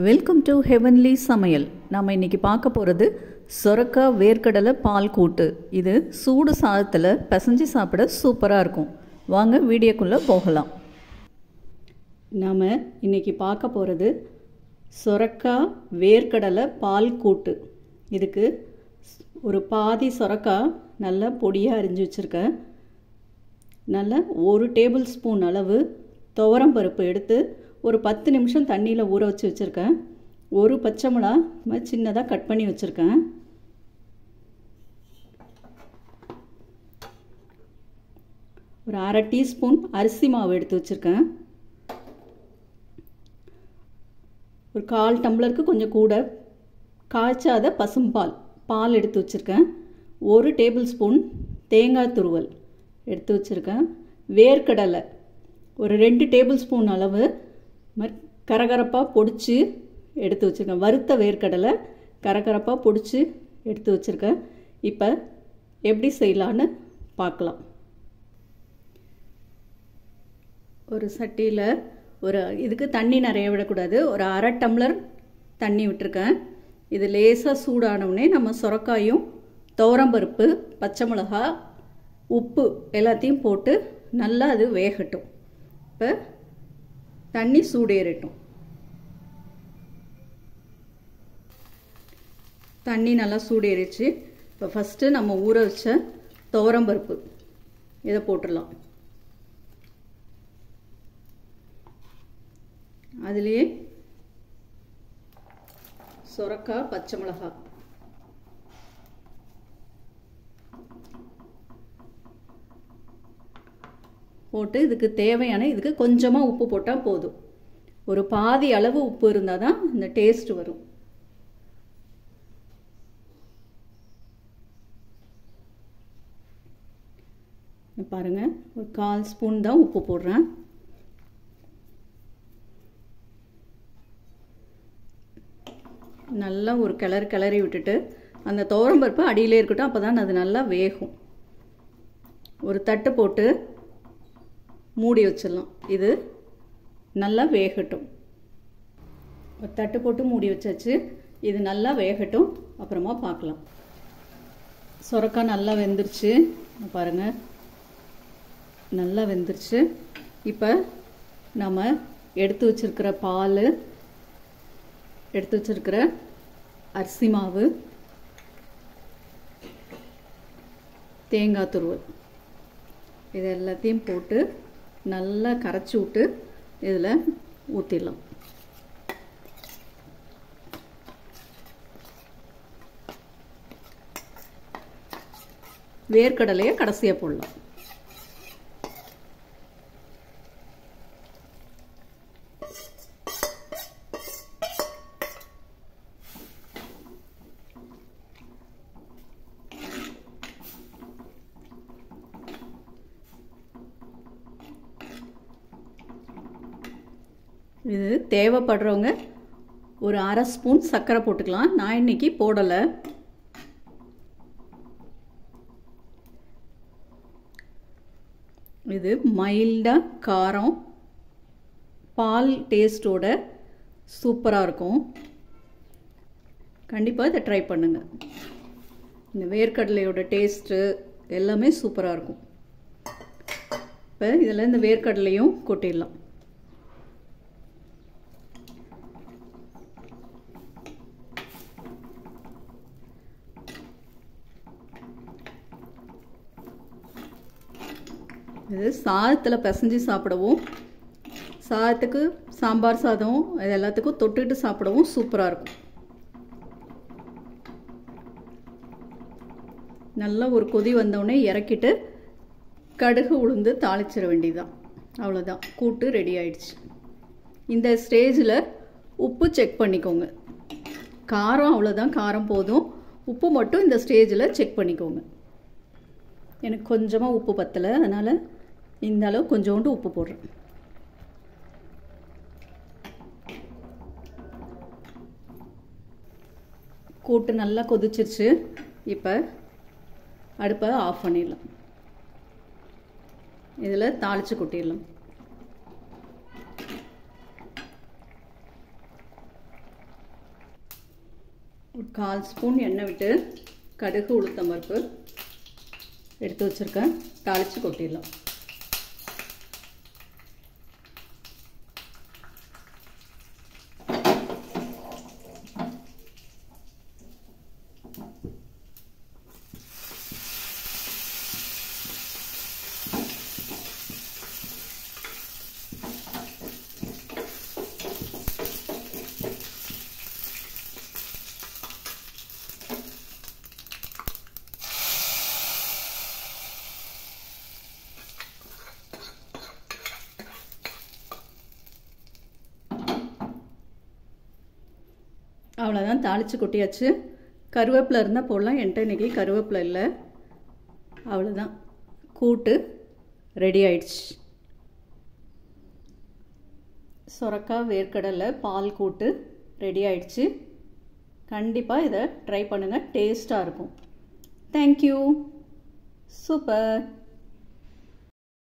Welcome to heavenly சமையல். நம்ம இன்றைக்கி பார்க்க போகிறது சொரக்காய் வேர்க்கடலை பால் கூட்டு. இது சூடு சாதத்தில் பிசைஞ்சு சாப்பிட சூப்பராக இருக்கும். வாங்க வீடியோக்குள்ளே போகலாம். நாம் இன்றைக்கி பார்க்க போகிறது சொரக்காய் வேர்க்கடலை பால் கூட்டு. இதுக்கு ஒரு பாதி சொரக்காய் நல்லா பொடியாக அரிஞ்சு வச்சுருக்கேன். நல்லா 1 டேபிள் ஸ்பூன் அளவு துவரம் பருப்பு எடுத்து ஒரு 10 நிமிஷம் தண்ணியில் ஊற வச்சு வச்சுருக்கேன். ஒரு பச்சை மிளகாய் சின்னதாக கட் பண்ணி வச்சுருக்கேன். ஒரு அரை டீஸ்பூன் அரிசி மாவு எடுத்து வச்சுருக்கேன். ஒரு 1/4 டம்ளருக்கு கொஞ்சம் கூட காய்ச்சாத பால் எடுத்து வச்சுருக்கேன். 1 டேபிள் ஸ்பூன் தேங்காய் துருவல் எடுத்து வச்சுருக்கேன். வேர்க்கடலை ஒரு 2 டேபிள் ஸ்பூன் அளவு கரகரப்பாக பொடிச்சு எடுத்து வச்சுருக்கேன். வறுத்த வேர்க்கடலை கரகரப்பாக பொடிச்சு எடுத்து வச்சுருக்கேன். இப்போ எப்படி செய்யலான்னு பார்க்கலாம். ஒரு சட்டியில் இதுக்கு தண்ணி நிறைய விடக்கூடாது. ஒரு அரை டம்ளர் தண்ணி விட்டுருக்கேன். இது லேசாக சூடானவுடனே நம்ம சொரக்காயும் துவரம்பருப்பு பச்சை மிளகாய் உப்பு எல்லாத்தையும் போட்டு நல்லா அது வேகட்டும். இப்போ தண்ணி சூடேறட்டும். தண்ணி நல்லா சூடேறிச்சு. இப்போ ஃபஸ்ட்டு நம்ம ஊற வச்ச துவரம்பருப்பு இதை போட்டுடலாம். அதுலேயே சொரக்காய் பச்சை மிளகாய் போட்டு இதுக்கு தேவையான இதுக்கு கொஞ்சமாக உப்பு போட்டால் போதும். ஒரு பாதி அளவு உப்பு இருந்தால் தான் இந்த டேஸ்ட் வரும். பாருங்கள், ஒரு 1/4 ஸ்பூன் தான் உப்பு போடுறேன். நல்லா ஒரு கிளறி விட்டுட்டு அந்த துவரம்பருப்பு அடியிலே இருக்கட்டும். அப்போ தான் அது நல்லா வேகும். ஒரு தட்டு போட்டு மூடி வச்சிடலாம். இது நல்லா வேகட்டும். ஒரு தட்டு போட்டு மூடி வச்சாச்சு. இது நல்லா வேகட்டும், அப்புறமா பார்க்கலாம். சொரக்காய் நல்லா வெந்துருச்சு பாருங்கள், நல்லா வெந்துருச்சு. இப்போ நம்ம எடுத்து வச்சிருக்கிற பால், எடுத்து வச்சிருக்கிற அரிசி மாவு, தேங்காய் துருவல் இது எல்லாத்தையும் போட்டு நல்லா கரைச்சி விட்டு இதில் ஊற்றிடலாம். வேர்க்கடலையை கடைசியாக போடலாம். இது தேவைப்படுறவங்க ஒரு அரை ஸ்பூன் சர்க்கரை போட்டுக்கலாம். நான் இன்னைக்கு போடலை. இது மைல்டாக காரம் பால் டேஸ்டோட சூப்பராக இருக்கும். கண்டிப்பாக இதை ட்ரை பண்ணுங்கள். இந்த வேர்க்கடலையோட டேஸ்ட்டு எல்லாமே சூப்பராக இருக்கும். இப்போ இதில் இந்த வேர்க்கடலையும் கொட்டிடலாம். இது சாதத்தில் பிசைஞ்சு சாப்பிடவும், சாதத்துக்கு சாம்பார் சாதம் இது எல்லாத்துக்கும் தொட்டுட்டு சாப்பிடவும் சூப்பராக இருக்கும். நல்லா ஒரு கொதி வந்தவுடனே இறக்கிட்டு கடுகு உளுந்து தாளிச்சிட வேண்டியதுதான். அவ்வளோதான், கூட்டு ரெடி ஆயிடுச்சு. இந்த ஸ்டேஜில் உப்பு செக் பண்ணிக்கோங்க. காரம் அவ்வளோதான், காரம் போதும். உப்பு மட்டும் இந்த ஸ்டேஜில் செக் பண்ணிக்கோங்க. எனக்கு கொஞ்சமாக உப்பு பத்தலை, அதனால் இந்த அளவு கொஞ்சோண்டு உப்பு போடுறேன். கூட்டு நல்லா கொதிச்சிருச்சு. இப்போ அடுப்பை ஆஃப் பண்ணிடலாம். இதில் தாளித்து கொட்டிடலாம். ஒரு 1/4 ஸ்பூன் எண்ணெய் விட்டு கடுகு உளுத்தம் பருப்பு எடுத்து வச்சுருக்கேன், தாளித்து கொட்டிடலாம். அவ்வளோதான், தாளித்து கொட்டியாச்சு. கருவேப்பிலை இருந்தால் போடலாம், என்கிட்ட இன்றைக்கி கருவேப்பிலை இல்லை. அவ்வளோதான், கூட்டு ரெடி ஆயிடுச்சு. சொரக்காய் வேர்க்கடலை பால் கூட்டு ரெடி ஆயிடுச்சு. கண்டிப்பாக இதை ட்ரை பண்ணுங்கள், டேஸ்ட்டாக இருக்கும். தேங்க்யூ. சூப்பர்.